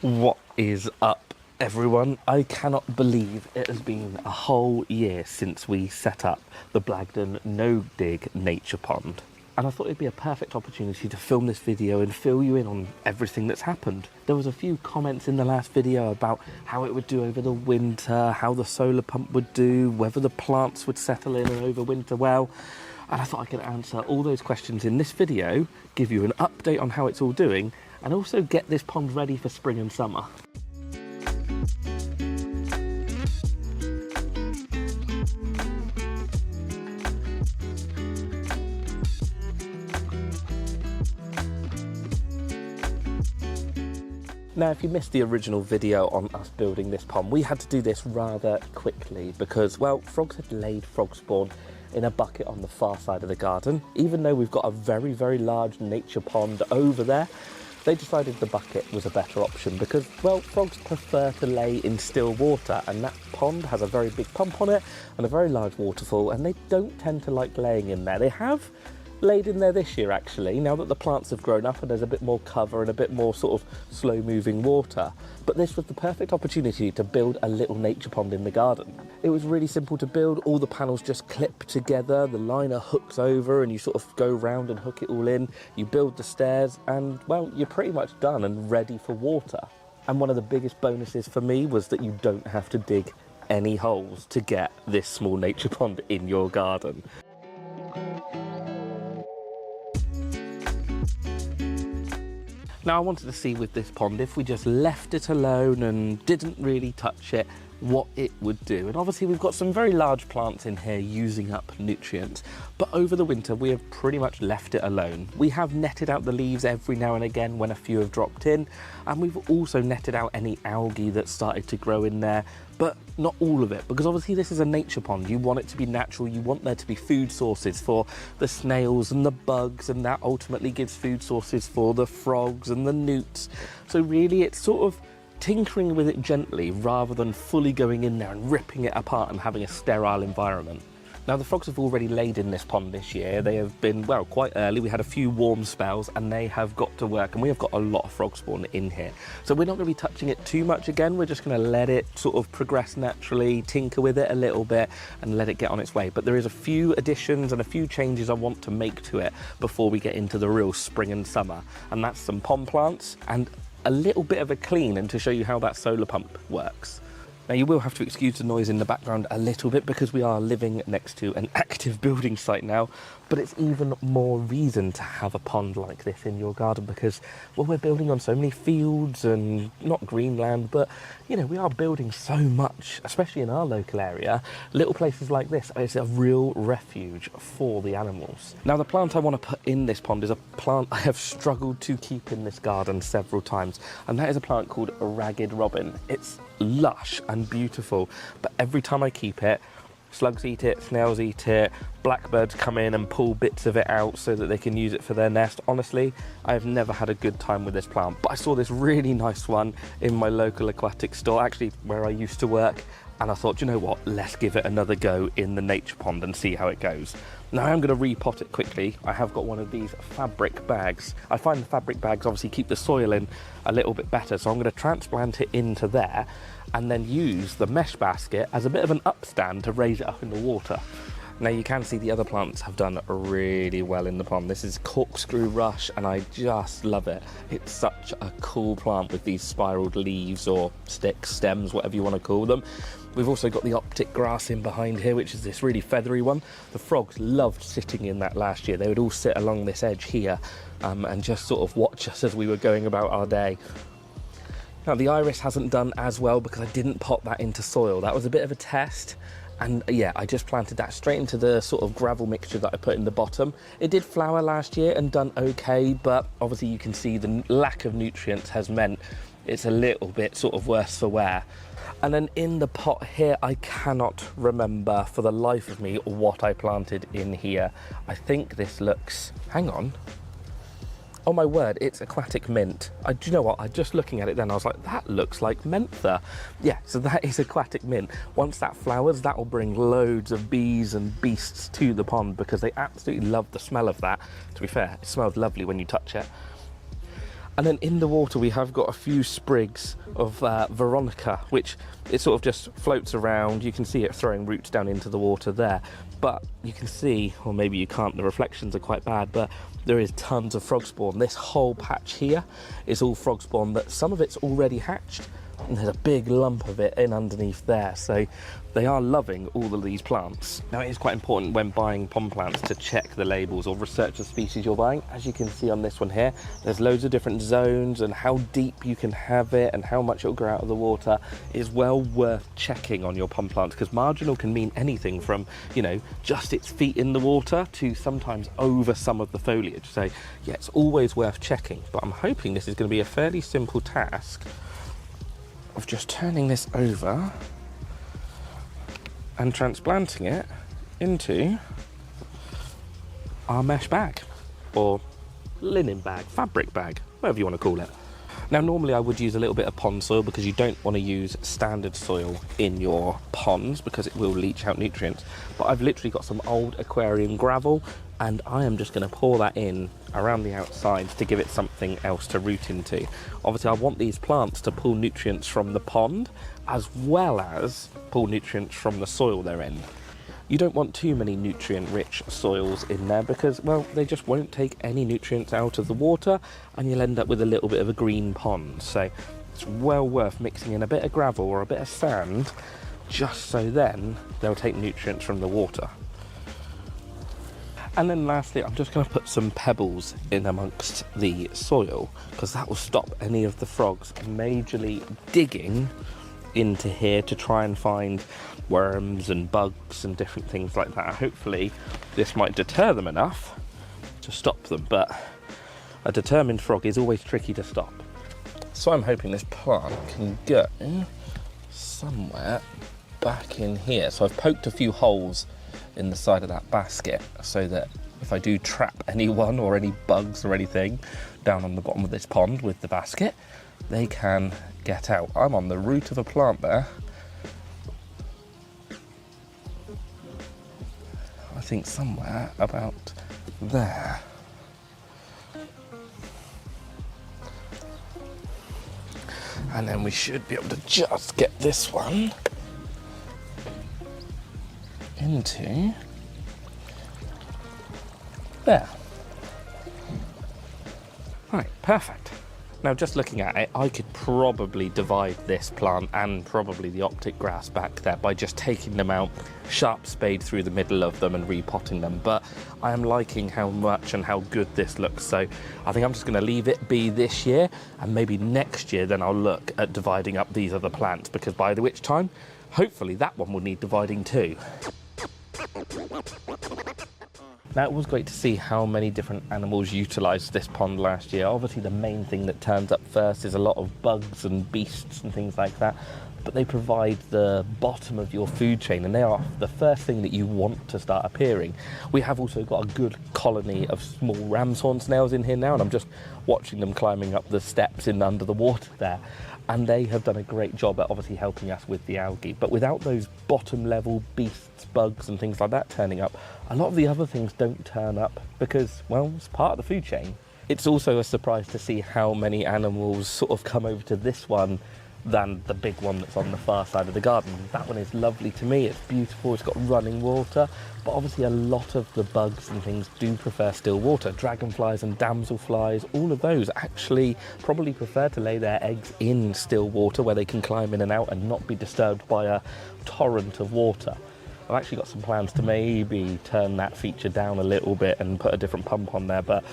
What is up, everyone? I cannot believe it has been a whole year since we set up the Blagdon No Dig Nature Pond. And I thought it'd be a perfect opportunity to film this video and fill you in on everything that's happened. There was a few comments in the last video about how it would do over the winter, how the solar pump would do, whether the plants would settle in and overwinter well. And I thought I could answer all those questions in this video, give you an update on how it's all doing, and also get this pond ready for spring and summer. Now, if you missed the original video on us building this pond, we had to do this rather quickly because, well, frogs had laid frog spawn in a bucket on the far side of the garden. Even though we've got a very, very large nature pond over there, they decided the bucket was a better option because, well, frogs prefer to lay in still water, and that pond has a very big pump on it and a very large waterfall, and they don't tend to like laying in there. They have laid in there this year, actually, now that the plants have grown up and there's a bit more cover and a bit more sort of slow moving water. But this was the perfect opportunity to build a little nature pond in the garden. It was really simple to build. All the panels just clip together, the liner hooks over, and you sort of go round and hook it all in. You build the stairs and, well, you're pretty much done and ready for water. And one of the biggest bonuses for me was that you don't have to dig any holes to get this small nature pond in your garden. Now, I wanted to see with this pond, if we just left it alone and didn't really touch it, what it would do. And obviously we've got some very large plants in here using up nutrients, but over the winter we have pretty much left it alone. We have netted out the leaves every now and again when a few have dropped in, and we've also netted out any algae that started to grow in there, but not all of it, because obviously this is a nature pond. You want it to be natural, you want there to be food sources for the snails and the bugs, and that ultimately gives food sources for the frogs and the newts. So really it's sort of tinkering with it gently rather than fully going in there and ripping it apart and having a sterile environment. Now, the frogs have already laid in this pond this year. They have been, well, quite early. We had a few warm spells and they have got to work, and we have got a lot of frog spawn in here. So we're not going to be touching it too much again. We're just going to let it sort of progress naturally, tinker with it a little bit and let it get on its way. But there is a few additions and a few changes I want to make to it before we get into the real spring and summer. And that's some pond plants and a little bit of a clean, and to show you how that solar pump works. Now, you will have to excuse the noise in the background a little bit because we are living next to an active building site now, but it's even more reason to have a pond like this in your garden because, well, we're building on so many fields and not greenland, but, you know, we are building so much, especially in our local area. Little places like this is a real refuge for the animals. Now, the plant I want to put in this pond is a plant I have struggled to keep in this garden several times, and that is a plant called ragged robin. It's lush and beautiful, but every time I keep it, slugs eat it, snails eat it, blackbirds come in and pull bits of it out so that they can use it for their nest. Honestly, I have never had a good time with this plant, but I saw this really nice one in my local aquatic store, actually where I used to work, and I thought, you know what, let's give it another go in the nature pond and see how it goes. Now, I am going to repot it quickly. I have got one of these fabric bags. I find the fabric bags obviously keep the soil in a little bit better, so I'm going to transplant it into there and then use the mesh basket as a bit of an upstand to raise it up in the water. Now, you can see the other plants have done really well in the pond. This is corkscrew rush and I just love it. It's such a cool plant with these spiraled leaves or sticks, stems, whatever you want to call them. We've also got the optic grass in behind here, which is this really feathery one. The frogs loved sitting in that last year. They would all sit along this edge here and just sort of watch us as we were going about our day. Now, the iris hasn't done as well because I didn't pot that into soil. That was a bit of a test. And yeah, I just planted that straight into the sort of gravel mixture that I put in the bottom. It did flower last year and done okay, but obviously you can see the lack of nutrients has meant it's a little bit sort of worse for wear. And then in the pot here, I cannot remember for the life of me what I planted in here. I think this looks, hang on. Oh my word, it's aquatic mint. Do you know what? I just looking at it then, I was like, that looks like mentha. Yeah, so that is aquatic mint. Once that flowers, that will bring loads of bees and beasts to the pond because they absolutely love the smell of that. To be fair, it smells lovely when you touch it. And then in the water we have got a few sprigs of Veronica, which it sort of just floats around. You can see it throwing roots down into the water there. But you can see, or maybe you can't, the reflections are quite bad, but there is tons of frog spawn. This whole patch here is all frog spawn, that some of it's already hatched, and there's a big lump of it in underneath there. So they are loving all of these plants. Now, it is quite important when buying pond plants to check the labels or research the species you're buying. As you can see on this one here, there's loads of different zones and how deep you can have it and how much it'll grow out of the water is well worth checking on your pond plants, because marginal can mean anything from, you know, just its feet in the water to sometimes over some of the foliage. So yeah, it's always worth checking, but I'm hoping this is going to be a fairly simple task of just turning this over and transplanting it into our mesh bag, or linen bag, fabric bag, whatever you want to call it. Now, normally I would use a little bit of pond soil, because you don't want to use standard soil in your ponds because it will leach out nutrients. But I've literally got some old aquarium gravel, and I am just going to pour that in around the outsides to give it something else to root into. Obviously, I want these plants to pull nutrients from the pond as well as pull nutrients from the soil they're in. You don't want too many nutrient-rich soils in there because, well, they just won't take any nutrients out of the water, and you'll end up with a little bit of a green pond. So it's well worth mixing in a bit of gravel or a bit of sand, just so then they'll take nutrients from the water. And then lastly, I'm just going to put some pebbles in amongst the soil, because that will stop any of the frogs majorly digging into here to try and find worms and bugs and different things like that. Hopefully this might deter them enough to stop them, but a determined frog is always tricky to stop. So I'm hoping this plant can go somewhere back in here. So I've poked a few holes in the side of that basket so that if I do trap anyone or any bugs or anything down on the bottom of this pond with the basket, they can get out. I'm on the root of a plant there. I think somewhere about there. And then we should be able to just get this one into there. Right, perfect. Now, just looking at it, I could probably divide this plant and probably the optic grass back there by just taking them out, sharp spade through the middle of them and repotting them. But I am liking how much and how good this looks. So I think I'm just going to leave it be this year, and maybe next year then I'll look at dividing up these other plants, because by the which time, hopefully that one will need dividing too. Now, it was great to see how many different animals utilised this pond last year. Obviously, the main thing that turns up first is a lot of bugs and beasts and things like that, but they provide the bottom of your food chain, and they are the first thing that you want to start appearing. We have also got a good colony of small ram's horn snails in here now, and I'm just watching them climbing up the steps in under the water there. And they have done a great job at obviously helping us with the algae. But without those bottom level beasts, bugs and things like that turning up, a lot of the other things don't turn up because, well, it's part of the food chain. It's also a surprise to see how many animals sort of come over to this one than the big one that's on the far side of the garden. That one is lovely to me, it's beautiful, it's got running water, but obviously a lot of the bugs and things do prefer still water. Dragonflies and damselflies, all of those actually probably prefer to lay their eggs in still water where they can climb in and out and not be disturbed by a torrent of water. I've actually got some plans to maybe turn that feature down a little bit and put a different pump on there, but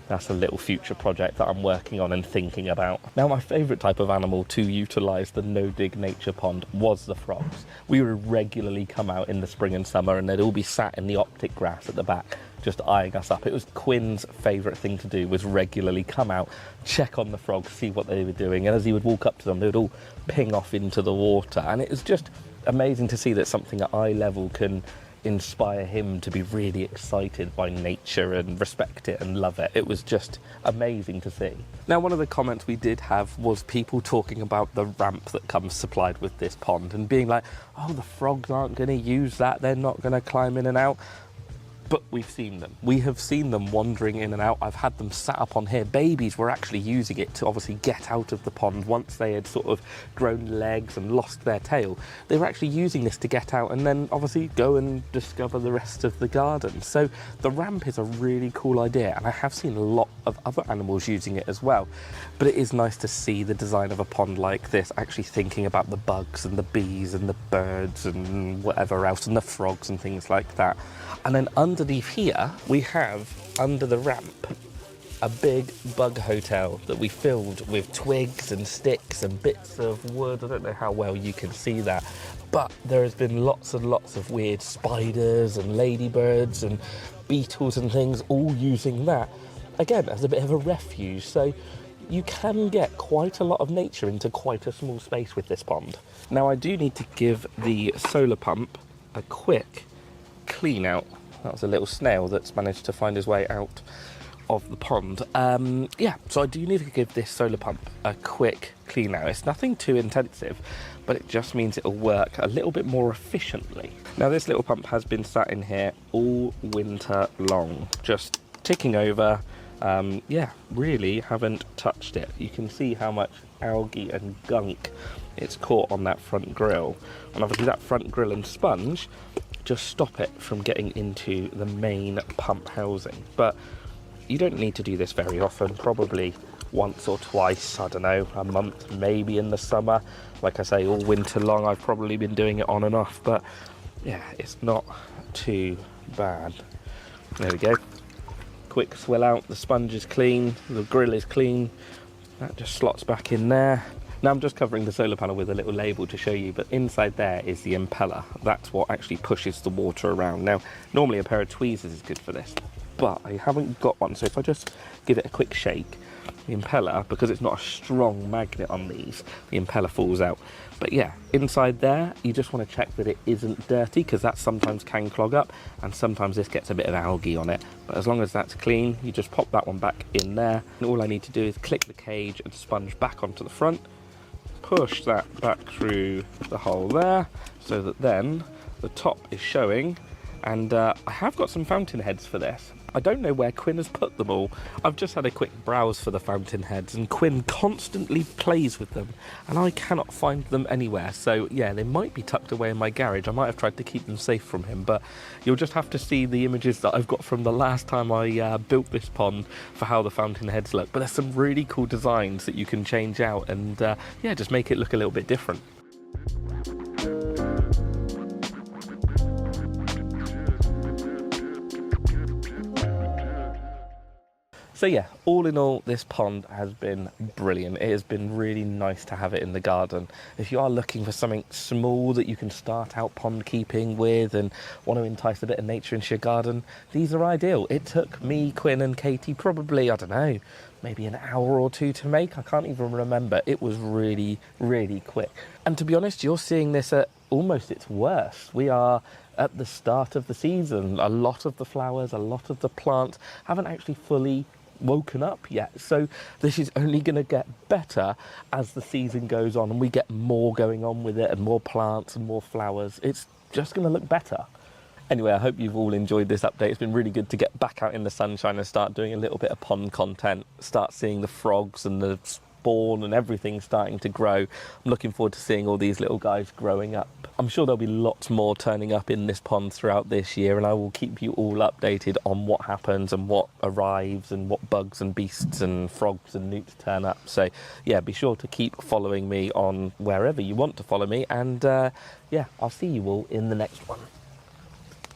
that's a little future project that I'm working on and thinking about. Now, my favourite type of animal to utilise the no-dig nature pond was the frogs. We would regularly come out in the spring and summer and they'd all be sat in the optic grass at the back, just eyeing us up. It was Quinn's favourite thing to do, was regularly come out, check on the frogs, see what they were doing, and as he would walk up to them, they would all ping off into the water. And it was just amazing to see that something at eye level can inspire him to be really excited by nature and respect it and love it. It was just amazing to see. Now, one of the comments we did have was people talking about the ramp that comes supplied with this pond and being like, oh, the frogs aren't going to use that, they're not going to climb in and out. but we've seen them. We have seen them wandering in and out. I've had them sat up on here. Babies were actually using it to obviously get out of the pond once they had sort of grown legs and lost their tail. They were actually using this to get out and then obviously go and discover the rest of the garden. So the ramp is a really cool idea, and I have seen a lot of other animals using it as well. But it is nice to see the design of a pond like this actually thinking about the bugs and the bees and the birds and whatever else, and the frogs and things like that. And then underneath here, we have, under the ramp, a big bug hotel that we filled with twigs and sticks and bits of wood. I don't know how well you can see that, but there has been lots and lots of weird spiders and ladybirds and beetles and things all using that, again, as a bit of a refuge. So you can get quite a lot of nature into quite a small space with this pond. Now, I do need to give the solar pump a quick clean out. That was a little snail that's managed to find his way out of the pond. Yeah, so I do need to give this solar pump a quick clean out. It's nothing too intensive, but it just means it'll work a little bit more efficiently. Now, this little pump has been sat in here all winter long, just ticking over. Yeah, really haven't touched it. You can see how much algae and gunk it's caught on that front grille, and obviously that front grille and sponge just stop it from getting into the main pump housing. But you don't need to do this very often, probably once or twice, I don't know, a month maybe in the summer. Like I say, all winter long I've probably been doing it on and off, but yeah, it's not too bad. There we go. Quick swill out, the sponge is clean, the grill is clean, that just slots back in there. Now I'm just covering the solar panel with a little label to show you, but inside there is the impeller. That's what actually pushes the water around. Now, normally a pair of tweezers is good for this, but I haven't got one, so if I just give it a quick shake, the impeller, because it's not a strong magnet on these, the impeller falls out. But yeah, inside there, you just want to check that it isn't dirty, because that sometimes can clog up, and sometimes this gets a bit of algae on it. But as long as that's clean, you just pop that one back in there. And all I need to do is click the cage and sponge back onto the front, push that back through the hole there, so that then the top is showing. And I have got some fountain heads for this. I don't know where Quinn has put them all. I've just had a quick browse for the fountain heads, and Quinn constantly plays with them, and I cannot find them anywhere. So yeah, they might be tucked away in my garage. I might have tried to keep them safe from him, but you'll just have to see the images that I've got from the last time I built this pond for how the fountain heads look. But there's some really cool designs that you can change out and yeah, just make it look a little bit different. So yeah, all in all, this pond has been brilliant. It has been really nice to have it in the garden. If you are looking for something small that you can start out pond keeping with and want to entice a bit of nature into your garden, these are ideal. It took me, Quinn and Katie probably, I don't know, maybe an hour or two to make. I can't even remember. It was really, really quick. And to be honest, you're seeing this at almost its worst. We are at the start of the season. A lot of the flowers, a lot of the plants haven't actually fully woken up yet, so this is only going to get better as the season goes on and we get more going on with it and more plants and more flowers. It's just going to look better. Anyway, I hope you've all enjoyed this update. It's been really good to get back out in the sunshine and start doing a little bit of pond content, start seeing the frogs and the spawn and everything starting to grow. I'm looking forward to seeing all these little guys growing up. I'm sure there'll be lots more turning up in this pond throughout this year, and I will keep you all updated on what happens and what arrives and what bugs and beasts and frogs and newts turn up. So yeah, be sure to keep following me on wherever you want to follow me, and yeah, I'll see you all in the next one.